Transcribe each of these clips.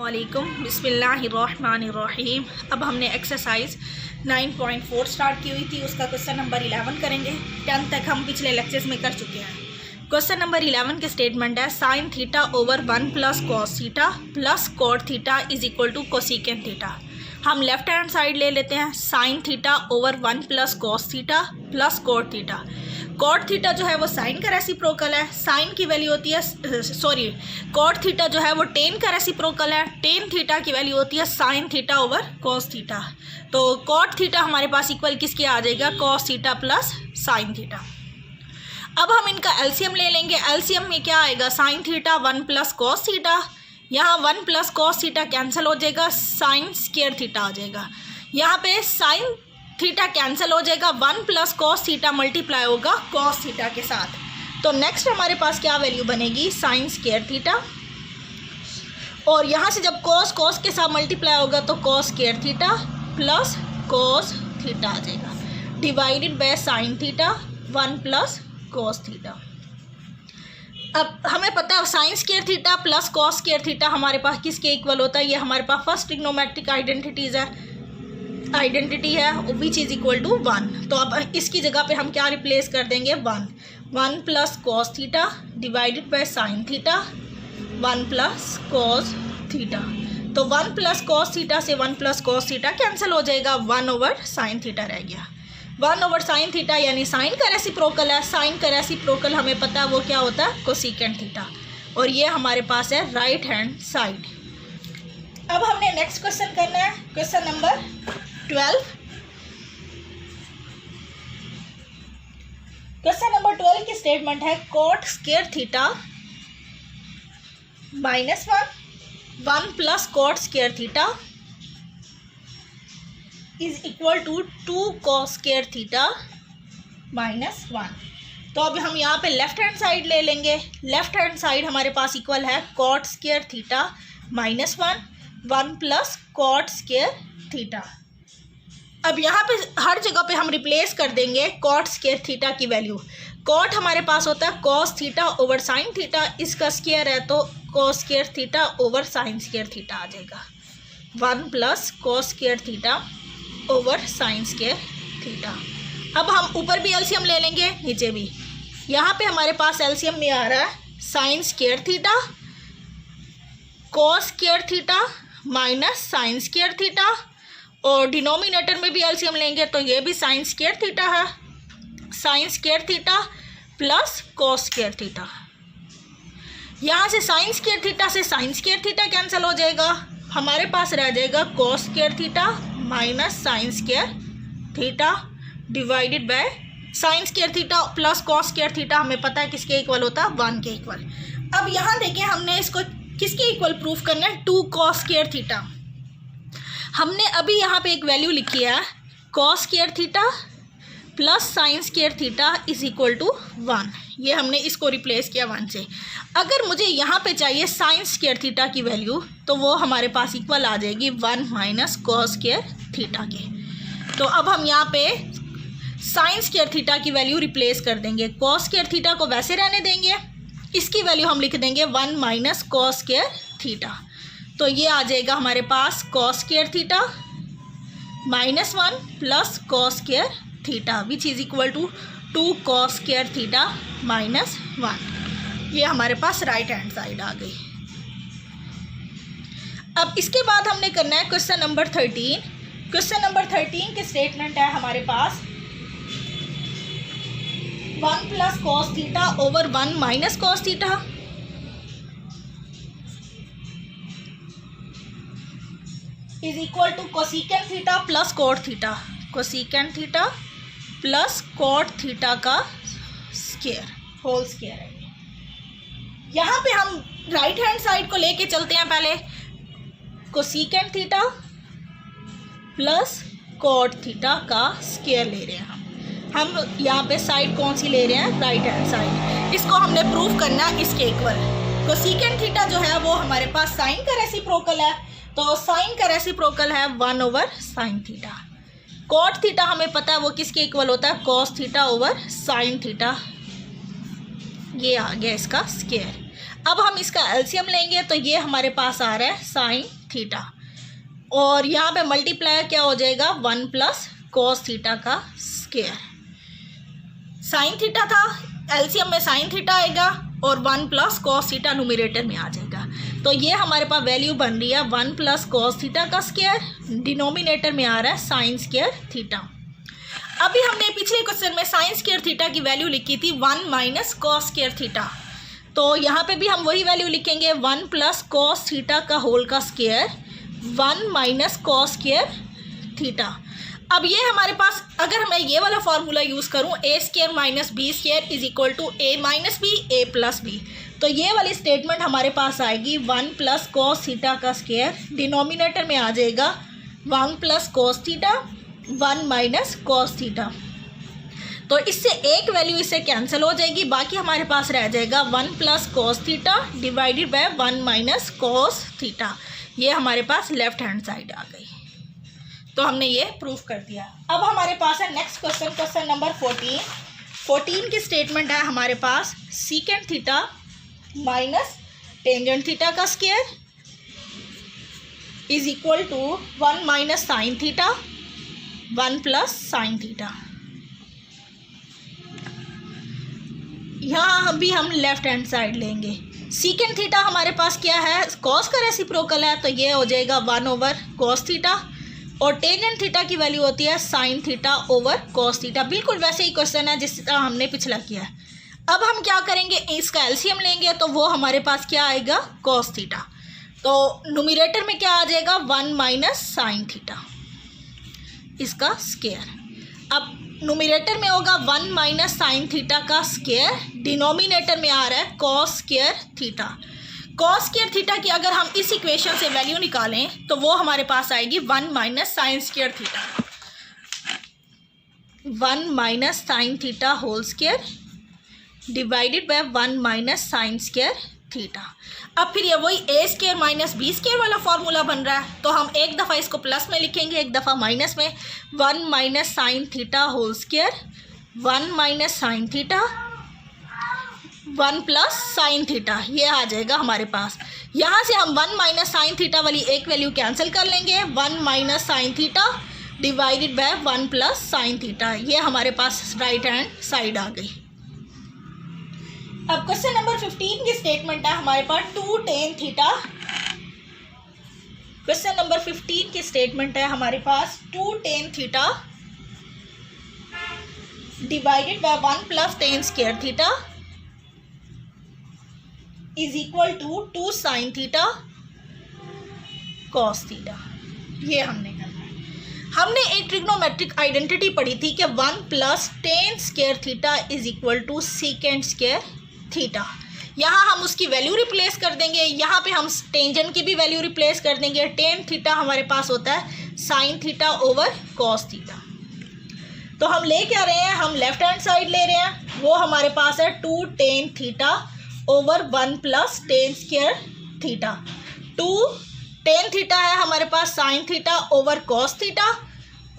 अस्सलामुअलैकुम बिस्मिल्लाहिर्रहमानिर्रहीम। अब हमने एक्सरसाइज 9.4 स्टार्ट की हुई थी, उसका क्वेश्चन नंबर 11 करेंगे। 10 तक हम पिछले लेक्चर्स में कर चुके हैं। क्वेश्चन नंबर 11 के स्टेटमेंट है sine theta over 1 plus cos theta plus cot theta is equal to cosecant theta. हम लेफ्ट हैंड साइड ले लेते हैं। Sine theta over 1 plus cos theta plus cot theta. Cot theta जो है वो sign का रेसिप्रोकल है। साइन की वैल्यू होती है कॉट थीटा जो है वो टेन का रेसिप्रोकल है। टेन थीटा की वैल्यू होती है sine theta over cos theta. तो कॉट थीटा हमारे पास इक्वल किसके आ जाएगा, cos theta plus sine theta. अब हम इनका एलसीएम ले लेंगे। एलसीएम में क्या आएगा, sign theta 1 plus cos theta. यहाँ 1 प्लस कॉस थीटा कैंसिल हो जाएगा, साइन स्क्वायर थीटा आ जाएगा। यहाँ पे साइन थीटा कैंसिल हो जाएगा, 1 प्लस कॉस थीटा मल्टीप्लाई होगा कॉस थीटा के साथ। तो नेक्स्ट हमारे पास क्या वैल्यू बनेगी, साइन स्क्वायर थीटा। और यहाँ से जब कॉस के साथ मल्टीप्लाई होगा तो cos square theta plus cos theta आ जाएगा, divided by sine theta 1 plus cos theta. अब हमें पता है sine square theta plus cos square theta हमारे पास किसके इक्वल होता है, ये हमारे पास फर्स्ट ट्रिग्नोमेट्रिक आइडेंटिटी है विच इज़ इक्वल टू 1। तो अब इसकी जगह पे हम क्या रिप्लेस कर देंगे, 1 plus cos theta divided by sine theta 1 plus cos theta. तो 1 प्लस कॉस थीटा से 1 प्लस कॉस थीटा कैंसिल हो जाएगा, 1 ओवर साइन थीटा रह गया। 1 ओवर साइन थीटा यानी साइन का रेसिप्रोकल है। साइन का रेसिप्रोकल हमें पता है वो क्या होता है, कोसिकेंट थीटा। और ये हमारे पास है राइट हैंड साइड। अब हमने नेक्स्ट क्वेश्चन करना है, क्वेश्चन नंबर 12। क्वेश्चन नंबर 12 की स्टेटमेंट है cot square theta -1 plus cot square theta is equal to 2 cos square theta -1। तो अब हम यहाँ पे लेफ्ट हैंड साइड ले लेंगे। लेफ्ट हैंड साइड हमारे पास इक्वल है cot square theta -1 plus cot square theta. अब यहाँ पे हर जगह पे हम रिप्लेस कर देंगे कॉट स्क्वायर थीटा की वैल्यू। कॉट हमारे पास होता है cos theta over sine theta, इसका स्क्वायर है तो cos square theta over sine square theta आ जाएगा। 1 plus cos square theta over sine square theta. अब हम ऊपर भी एलसीएम ले लेंगे, नीचे भी। यहाँ पे हमारे पास एलसीएम में आ रहा है sine square theta cos square theta minus sine square theta, और डिनोमिनेटर में भी एलसीएम लेंगे तो ये भी साइन स्क्वायर थीटा है। Sine square theta plus cos square theta. यहाँ से साइन स्क्वायर थीटा से साइन स्क्वायर थीटा कैंसिल हो जाएगा, हमारे पास रह जाएगा cos square theta minus sine square theta divided by sign square theta plus cos square theta हमें पता है किसके इक्वल होता है, 1 के इक्वल। अब यहाँ देखिए हमने इसको किसके इक्वल प्रूफ करना है, 2 कॉस स्क्वायर थीटा। हमने अभी यहाँ पे एक वैल्यू लिखी है cos square theta plus sine square theta is equal to 1। ये हमने इसको रिप्लेस किया 1 से। अगर मुझे यहाँ पे चाहिए साइन स्क्वायर थीटा की वैल्यू तो वो हमारे पास इक्वल आ जाएगी 1 माइनस कॉस स्क्वायर थीटा के। तो अब हम यहाँ पे साइन स्क्वायर थीटा की वैल्यू रिप्लेस कर देंगे। कॉस स्क्वायर थीटा को वैसे रहने देंगे, इसकी वैल्यू हम लिख देंगे 1 माइनस कॉस स्क्वायर थीटा। तो ये आ जाएगा हमारे पास cos square theta -1 plus cos square theta which is equal to 2 cos square theta -1। ये हमारे पास राइट हैंड साइड आ गई। अब इसके बाद हमने करना है क्वेश्चन नंबर 13। क्वेश्चन नंबर 13 की स्टेटमेंट है हमारे पास 1 plus cos theta over 1 minus cos theta is equal to cosecant theta plus cot theta. Cosecant theta plus cot theta का स्क्वायर होल स्क्वायर है। यहाँ पे हम राइट हैंड साइड को लेके चलते हैं। पहले cosecant theta plus cot theta का स्क्वायर ले रहे हैं हम यहाँ पे साइड कौन सी ले रहे हैं, राइट हैंड साइड। इसको हमने प्रूफ करना है इसके इक्वल। कोसिकेंट थीटा जो है वो हमारे पास साइन का रेसिप्रोकल है, तो साइन का रेसिप्रोकल है 1 over sine theta. Cot theta हमें पता है वो किसके इक्वल होता है, cos theta over sine theta. ये आ गया इसका स्क्वायर। अब हम इसका एलसीएम लेंगे तो ये हमारे पास आ रहा है साइन थीटा, और यहाँ पे मल्टीप्लाई क्या हो जाएगा 1 प्लस कॉस थीटा का स्क्वायर। साइन थीटा था, एलसीएम में साइन थीटा आएगा और 1 प्लस कॉस थीटा न्यूमरेटर में आ जाएगा। तो ये हमारे पास वैल्यू बन रही है 1 प्लस कॉस थीटा का स्क्वायर, डिनोमिनेटर में आ रहा है साइन स्क्वायर थीटा। अभी हमने पिछले क्वेश्चन में साइन स्क्वायर थीटा की वैल्यू लिखी थी 1 माइनस कॉस स्क्वायर थीटा, तो यहाँ पे भी हम वही वैल्यू लिखेंगे 1 प्लस कॉस थीटा का होल का square 1 minus cos square theta. अब ये हमारे पास, अगर मैं ये वाला फार्मूला यूज़ करूँ A square minus B square is equal to A minus B A plus B, तो ये वाली स्टेटमेंट हमारे पास आएगी 1 प्लस कॉस थीटा का स्क्वायर, डिनोमिनेटर में आ जाएगा 1 plus cos theta 1 minus cos theta. तो इससे एक वैल्यू इससे कैंसिल हो जाएगी, बाकी हमारे पास रह जाएगा 1 plus cos theta divided by 1 minus cos theta. ये हमारे पास लेफ्ट हैंड साइड आ गई, तो हमने ये प्रूफ कर दिया। अब हमारे पास है नेक्स्ट क्वेश्चन, क्वेश्चन नंबर 14 की स्टेटमेंट है हमारे पास secant theta minus tangent theta का square is equal to 1 minus sine theta 1 plus sine theta. यहाँ भी हम लेफ्ट हैंड साइड लेंगे। सीकेंट थीटा हमारे पास क्या है, कॉस का रेसिप्रोकल है, तो ये हो जाएगा 1 ओवर कॉस थीटा, और टेंजेंट थीटा की वैल्यू होती है sine theta over cos theta. बिल्कुल वैसे ही क्वेश्चन है जिस तरह हमने पिछला किया है। अब हम क्या करेंगे, इसका एलसीएम लेंगे तो वो हमारे पास क्या आएगा कॉस थीटा, तो न्यूमरेटर में क्या आ जाएगा 1 माइनस साइन थीटा इसका स्क्वायर। अब न्यूमरेटर में होगा 1 माइनस साइन थीटा का स्क्वायर, डिनोमिनेटर में आ रहा है cos square theta. Cos square theta की अगर हम इस इक्वेशन से वैल्यू निकालें तो वो हमारे पास आएगी 1 minus sine square theta, 1 minus sine theta whole square divided by 1 minus sine square theta. अब फिर ये वही a square minus B square वाला फॉर्मूला बन रहा है, तो हम एक दफ़ा इसको प्लस में लिखेंगे, एक दफ़ा माइनस में। 1 minus sine theta whole square 1 minus sine theta 1 plus sine theta, ये आ जाएगा हमारे पास। यहाँ से हम 1 माइनस साइन थीटा वाली एक वैल्यू कैंसिल कर लेंगे, 1 minus sine theta divided by 1 plus sine theta, ये हमारे पास राइट हैंड साइड आ गई। अब क्वेश्चन नंबर 15 की स्टेटमेंट है हमारे पास 2 टेन थीटा। क्वेश्चन नंबर 15 की स्टेटमेंट है हमारे पास 2 tan theta divided by 1 plus tan square theta is equal to 2 sine theta cos theta. ये हमने करना है। हमने एक ट्रिग्नोमेट्रिक आइडेंटिटी पढ़ी थी कि 1 plus tan square theta is equal to secant square theta. यहाँ हम उसकी वैल्यू रिप्लेस कर देंगे, यहाँ पे हम टेंजेंट की भी वैल्यू रिप्लेस कर देंगे। टेन थीटा हमारे पास होता है sine theta over cos theta. तो हम ले क्या रहे हैं, हम लेफ्ट हैंड साइड ले रहे हैं, वो हमारे पास है 2 tan theta over 1 plus tan square theta. 2 tan theta है हमारे पास sine theta over cos theta,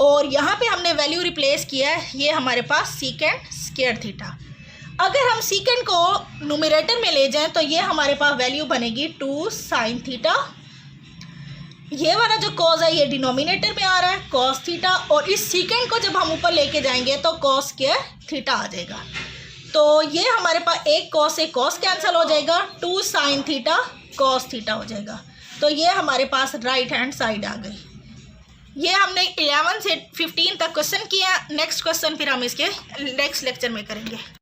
और यहाँ पे हमने वैल्यू रिप्लेस किया है, ये हमारे पास सीकेंट स्क्वायर थीटा। अगर हम सीकेंट को न्यूमरेटर में ले जाएं तो ये हमारे पास वैल्यू बनेगी 2 साइन थीटा। ये वाला जो कॉस है ये डिनोमिनेटर में आ रहा है कॉस थीटा, और इस सीकेंट को जब हम ऊपर लेके जाएंगे तो कॉस स्क्वायर थीटा आ जाएगा। तो ये हमारे पास एक कॉस से कॉस कैंसिल हो जाएगा, 2 साइन थीटा कॉस थीटा हो जाएगा। तो ये हमारे पास राइट हैंड साइड आ गई। ये हमने 11 से 15 तक क्वेश्चन किया। नेक्स्ट क्वेश्चन फिर हम इसके नेक्स्ट लेक्चर में करेंगे।